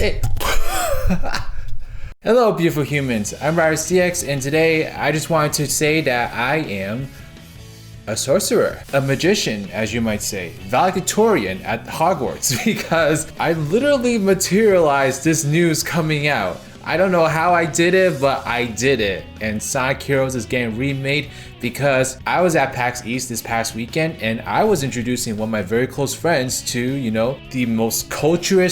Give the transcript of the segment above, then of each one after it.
Hey. Hello, beautiful humans. I'm RidersDX, and today I just wanted to say that I am a sorcerer, a magician, as you might say, valedictorian at Hogwarts, because I literally materialized this news coming out. I don't know how I did it, but I did it. And Sonic Heroes is getting remade because I was at PAX East this past weekend and I was introducing one of my very close friends to, you know, the most culture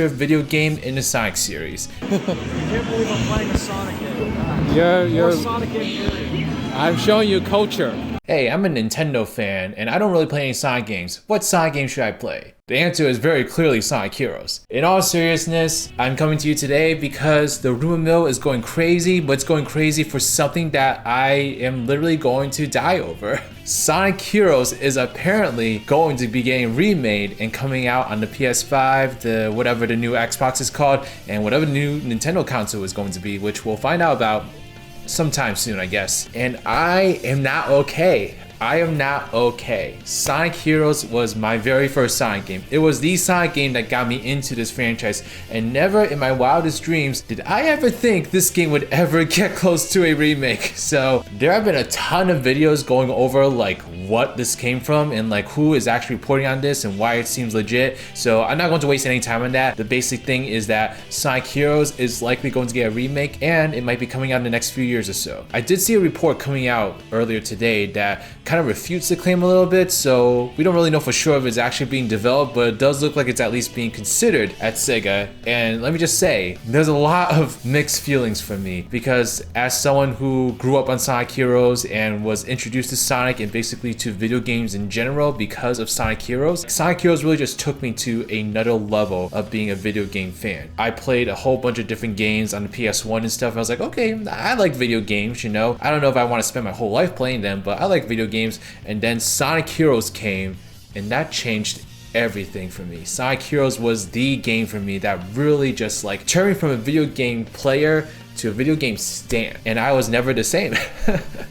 video game in the Sonic series. I can't believe I'm playing a Sonic game. You're Sonic game period. I'm showing you culture. Hey, I'm a Nintendo fan and I don't really play any Sonic games. What Sonic game should I play? The answer is very clearly Sonic Heroes. In all seriousness, I'm coming to you today because the rumor mill is going crazy, but it's going crazy for something that I am literally going to die over. Sonic Heroes is apparently going to be getting remade and coming out on the PS5, whatever the new Xbox is called, and whatever the new Nintendo console is going to be, which we'll find out about sometime soon, I guess. And I am not okay. I am not okay. Sonic Heroes was my very first Sonic game. It was the Sonic game that got me into this franchise, and never in my wildest dreams did I ever think this game would ever get close to a remake. So there have been a ton of videos going over like what this came from and like who is actually reporting on this and why it seems legit. So I'm not going to waste any time on that. The basic thing is that Sonic Heroes is likely going to get a remake and it might be coming out in the next few years or so. I did see a report coming out earlier today that kind of refutes the claim a little bit, so we don't really know for sure if it's actually being developed, but it does look like it's at least being considered at Sega. And let me just say, there's a lot of mixed feelings for me because as someone who grew up on Sonic Heroes and was introduced to Sonic and basically to video games in general because of Sonic Heroes really just took me to another level of being a video game fan. I played a whole bunch of different games on the PS1 and stuff. I was like, okay, I like video games, you know. I don't know if I want to spend my whole life playing them, but I like video games. And then Sonic Heroes came and that changed everything for me. Sonic Heroes was the game for me that really just like turned me from a video game player to a video game stan, and I was never the same.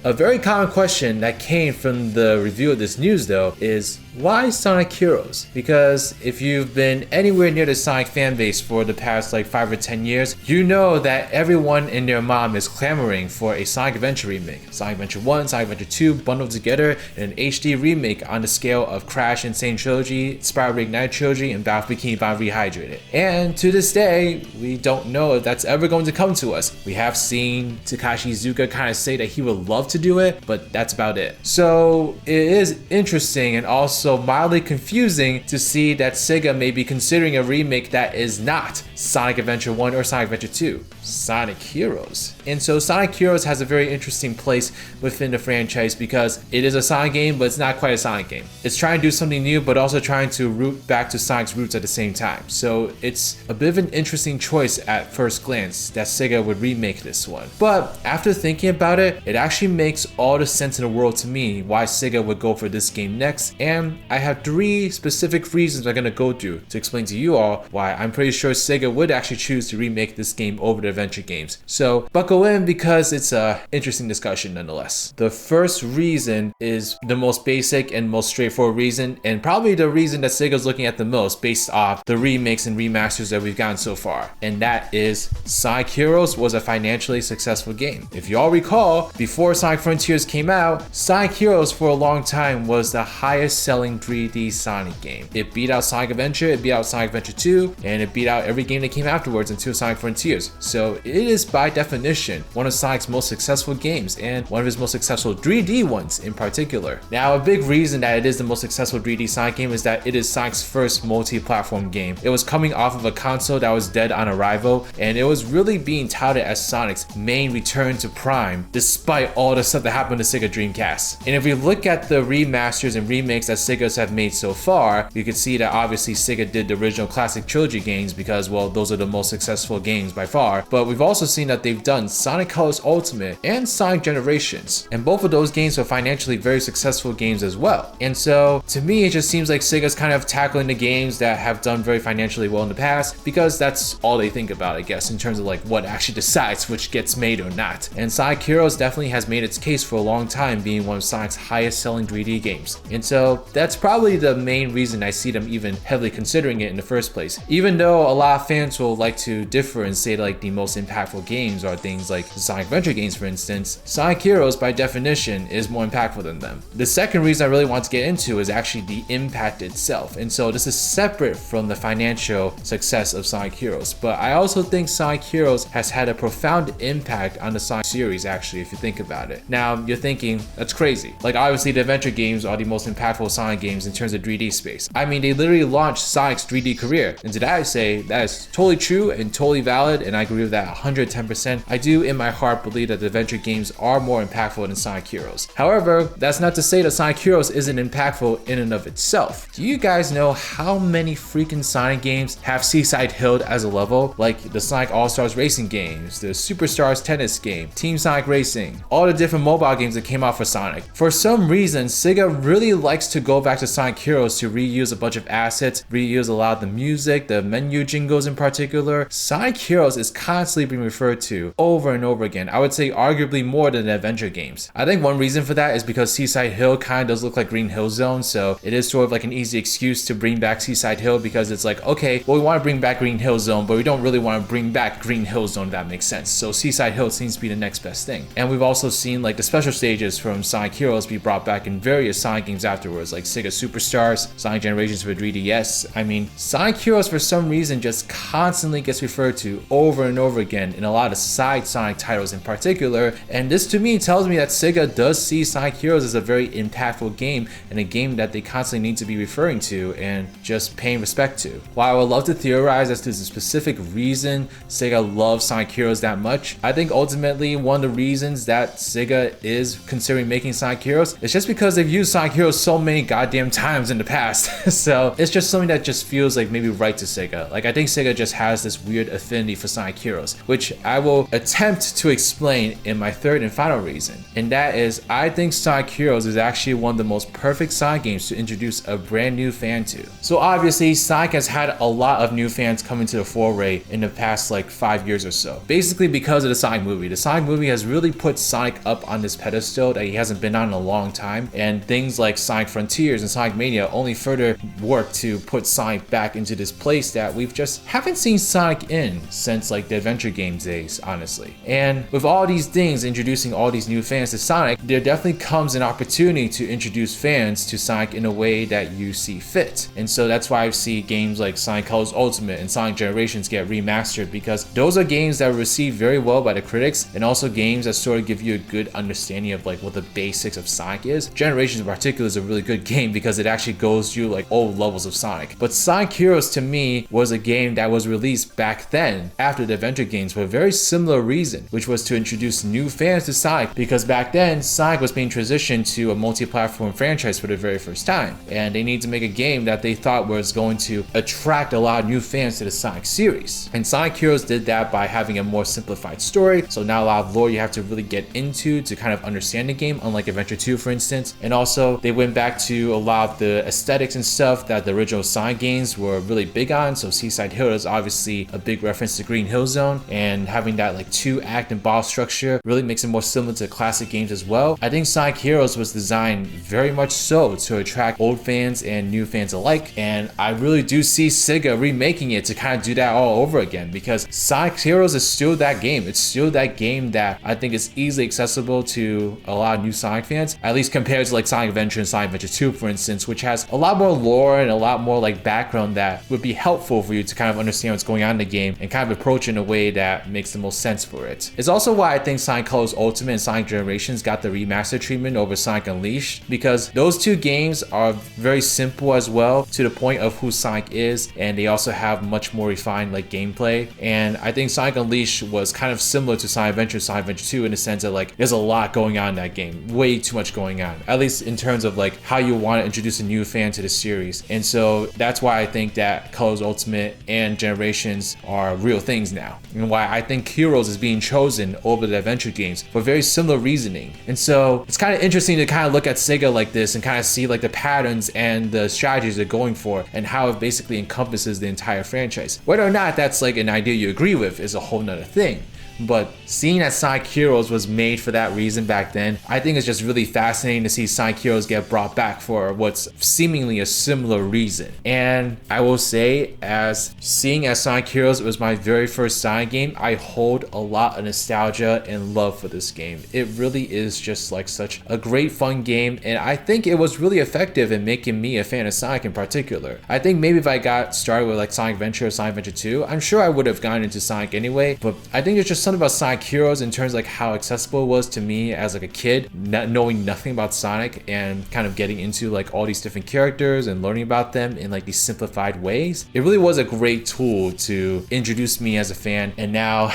A very common question that came from the review of this news though is, why Sonic Heroes? Because if you've been anywhere near the Sonic fan base for the past like 5 or 10 years, you know that everyone and their mom is clamoring for a Sonic Adventure remake. Sonic Adventure 1, Sonic Adventure 2 bundled together in an HD remake on the scale of Crash Insane Trilogy, Spyro Reignited Trilogy, and Battle Bikini Bottom Rehydrated. And to this day, we don't know if that's ever going to come to us. We have seen Takashi Iizuka kind of say that he would love to do it, but that's about it. So it is interesting and also mildly confusing to see that Sega may be considering a remake that is not Sonic Adventure 1 or Sonic Adventure 2, Sonic Heroes. And so Sonic Heroes has a very interesting place within the franchise because it is a Sonic game, but it's not quite a Sonic game. It's trying to do something new, but also trying to root back to Sonic's roots at the same time. So it's a bit of an interesting choice at first glance that Sega would remake this one. But after thinking about it, it actually makes all the sense in the world to me why Sega would go for this game next. And I have 3 specific reasons I'm going to go through to explain to you all why I'm pretty sure Sega would actually choose to remake this game over the adventure games. So buckle in because it's an interesting discussion nonetheless. The first reason is the most basic and most straightforward reason, and probably the reason that Sega's looking at the most based off the remakes and remasters that we've gotten so far. And that is Sonic Heroes was a financially successful game. If you all recall, before Sonic Frontiers came out, Sonic Heroes for a long time was the highest selling 3D Sonic game. It beat out Sonic Adventure, it beat out Sonic Adventure 2, and it beat out every game that came afterwards until Sonic Frontiers. So it is by definition one of Sonic's most successful games and one of his most successful 3D ones in particular. Now, a big reason that it is the most successful 3D Sonic game is that it is Sonic's first multi-platform game. It was coming off of a console that was dead on arrival, and it was really being touted as Sonic's main return to Prime despite all the stuff that happened to Sega Dreamcast. And if we look at the remasters and remakes that Sega's have made so far, you can see that obviously Sega did the original classic trilogy games because, well, those are the most successful games by far. But we've also seen that they've done Sonic Colors Ultimate and Sonic Generations, and both of those games are financially very successful games as well. And so to me, it just seems like Sega's kind of tackling the games that have done very financially well in the past because that's all they think about, I guess, in terms of like what actually decides which gets made or not. And Sonic Heroes definitely has made its case for a long time being one of Sonic's highest selling 3D games. And so that that's probably the main reason I see them even heavily considering it in the first place. Even though a lot of fans will like to differ and say like the most impactful games are things like Sonic Adventure games, for instance, Sonic Heroes by definition is more impactful than them. The second reason I really want to get into is actually the impact itself, and so this is separate from the financial success of Sonic Heroes, but I also think Sonic Heroes has had a profound impact on the Sonic series actually, if you think about it. Now you're thinking, that's crazy. Like obviously the adventure games are the most impactful Sonic games in terms of 3D space. I mean, they literally launched Sonic's 3D career, and to that I say that is totally true and totally valid, and I agree with that 110%. I do in my heart believe that the adventure games are more impactful than Sonic Heroes. However, that's not to say that Sonic Heroes isn't impactful in and of itself. Do you guys know how many freaking Sonic games have Seaside Hill as a level? Like the Sonic All-Stars Racing games, the Superstars Tennis game, Team Sonic Racing, all the different mobile games that came out for Sonic. For some reason, Sega really likes to go back to Sonic Heroes to reuse a bunch of assets, reuse a lot of the music, the menu jingles in particular. Sonic Heroes is constantly being referred to over and over again. I would say arguably more than the adventure games. I think one reason for that is because Seaside Hill kind of does look like Green Hill Zone, so it is sort of like an easy excuse to bring back Seaside Hill, because it's like, okay, well, we want to bring back Green Hill Zone, but we don't really want to bring back Green Hill Zone, if that makes sense. So Seaside Hill seems to be the next best thing. And we've also seen like the special stages from Sonic Heroes be brought back in various Sonic games afterwards, like Sega Superstars, Sonic Generations for 3DS. I mean, Sonic Heroes for some reason just constantly gets referred to over and over again in a lot of side Sonic titles in particular, and this to me tells me that Sega does see Sonic Heroes as a very impactful game and a game that they constantly need to be referring to and just paying respect to. While I would love to theorize as to the specific reason Sega loves Sonic Heroes that much, I think ultimately one of the reasons that Sega is considering making Sonic Heroes is just because they've used Sonic Heroes so many goddamn times in the past. So it's just something that just feels like maybe right to Sega. Like I think Sega just has this weird affinity for Sonic Heroes, which I will attempt to explain in my third and final reason. And that is, I think Sonic Heroes is actually one of the most perfect Sonic games to introduce a brand new fan to. So obviously Sonic has had a lot of new fans come into the foray in the past like 5 years or so. Basically because of the Sonic movie. The Sonic movie has really put Sonic up on this pedestal that he hasn't been on in a long time, and things like Sonic Frontiers and Sonic Mania only further work to put Sonic back into this place that we've just haven't seen Sonic in since like the adventure games days, honestly. And with all these things introducing all these new fans to Sonic, there definitely comes an opportunity to introduce fans to Sonic in a way that you see fit. And so that's why I see games like Sonic Colors Ultimate and Sonic Generations get remastered, because those are games that were received very well by the critics, and also games that sort of give you a good understanding of like what the basics of Sonic is. Generations in particular is a really good game because it actually goes through like old levels of Sonic. But Sonic Heroes to me was a game that was released back then after the adventure games for a very similar reason, which was to introduce new fans to Sonic, because back then Sonic was being transitioned to a multi-platform franchise for the very first time, and they needed to make a game that they thought was going to attract a lot of new fans to the Sonic series. And Sonic Heroes did that by having a more simplified story, so not a lot of lore you have to really get into to kind of understand the game, unlike Adventure 2 for instance. And also they went back to a lot of the aesthetics and stuff that the original Sonic games were really big on. So Seaside Hill is obviously a big reference to Green Hill Zone, and having that like 2-act and boss structure really makes it more similar to classic games as well. I think Sonic Heroes was designed very much so to attract old fans and new fans alike, and I really do see Sega remaking it to kind of do that all over again, because Sonic Heroes is still that game. It's still that game that I think is easily accessible to a lot of new Sonic fans, at least compared to like Sonic Adventure and Sonic Adventure 2 for instance, which has a lot more lore and a lot more like background that would be helpful for you to kind of understand what's going on in the game and kind of approach it in a way that makes the most sense for it. It's also why I think Sonic Colors Ultimate and Sonic Generations got the remaster treatment over Sonic Unleashed, because those two games are very simple as well, to the point of who Sonic is, and they also have much more refined like gameplay. And I think Sonic Unleashed was kind of similar to Sonic Adventure, Sonic Adventure 2 in the sense that like there's a lot going on in that game, way too much going on, at least in terms of like how you want to introduce a new fan to the series. And so that's why I think that Colors Ultimate and Generations are real things now, and why I think Heroes is being chosen over the adventure games for very similar reasoning. And so it's kind of interesting to kind of look at Sega like this and kind of see like the patterns and the strategies they're going for and how it basically encompasses the entire franchise. Whether or not that's like an idea you agree with is a whole nother thing. but seeing that Sonic Heroes was made for that reason back then, I think it's just really fascinating to see Sonic Heroes get brought back for what's seemingly a similar reason. And I will say, as Sonic Heroes was my very first Sonic game, I hold a lot of nostalgia and love for this game. It really is just like such a great fun game, and I think it was really effective in making me a fan of Sonic in particular. I think maybe if I got started with like Sonic Adventure or Sonic Adventure 2, I'm sure I would have gotten into Sonic anyway, but I think there's just something about Sonic Heroes in terms of like how accessible it was to me as like a kid, not knowing nothing about Sonic and kind of getting into like all these different characters and learning about them in like these simplified ways. It really was a great tool to introduce me as a fan, and now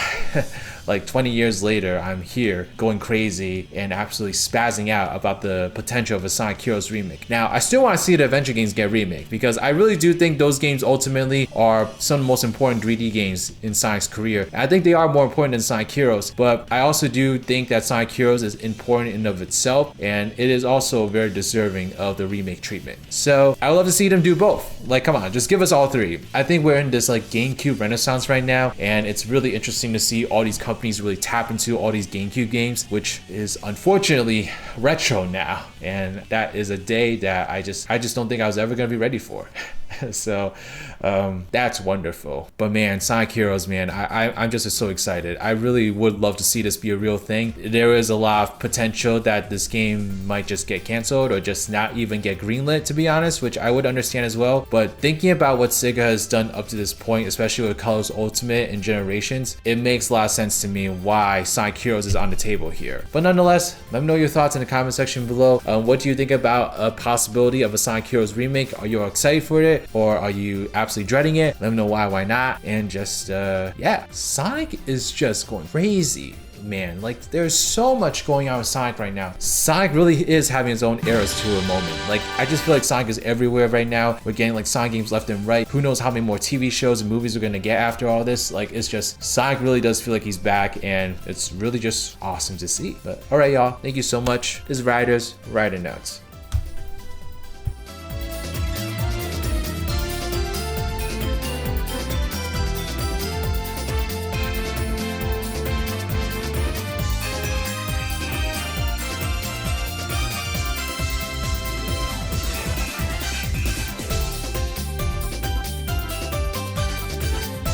like 20 years later, I'm here going crazy and absolutely spazzing out about the potential of a Sonic Heroes remake. Now, I still want to see the adventure games get remade because I really do think those games ultimately are some of the most important 3D games in Sonic's career. I think they are more important than Sonic Heroes, but I also do think that Sonic Heroes is important in and of itself, and it is also very deserving of the remake treatment. So I would love to see them do both. Like, come on, just give us all three. I think we're in this like GameCube renaissance right now, and it's really interesting to see all these companies really tap into all these GameCube games, which is unfortunately retro now, and that is a day that I just don't think I was ever gonna be ready for. So that's wonderful. But man, Sonic Heroes, man, I'm just so excited. I really would love to see this be a real thing. There is a lot of potential that this game might just get canceled or just not even get greenlit, to be honest, which I would understand as well. But thinking about what Sega has done up to this point, especially with Colors Ultimate and Generations, it makes a lot of sense to me why Sonic Heroes is on the table here. But nonetheless, let me know your thoughts in the comment section below. What do you think about a possibility of a Sonic Heroes remake? Are you excited for it? Or are you absolutely dreading it? Let me know why not. And just, yeah, Sonic is just going crazy, man. Like, there's so much going on with Sonic right now. Sonic really is having his own eras to a moment. Like, I just feel like Sonic is everywhere right now. We're getting like Sonic games left and right. Who knows how many more TV shows and movies we're gonna get after all this. Like, it's just, Sonic really does feel like he's back, and it's really just awesome to see. But all right, y'all, thank you so much. This is Riders, Rider Notes.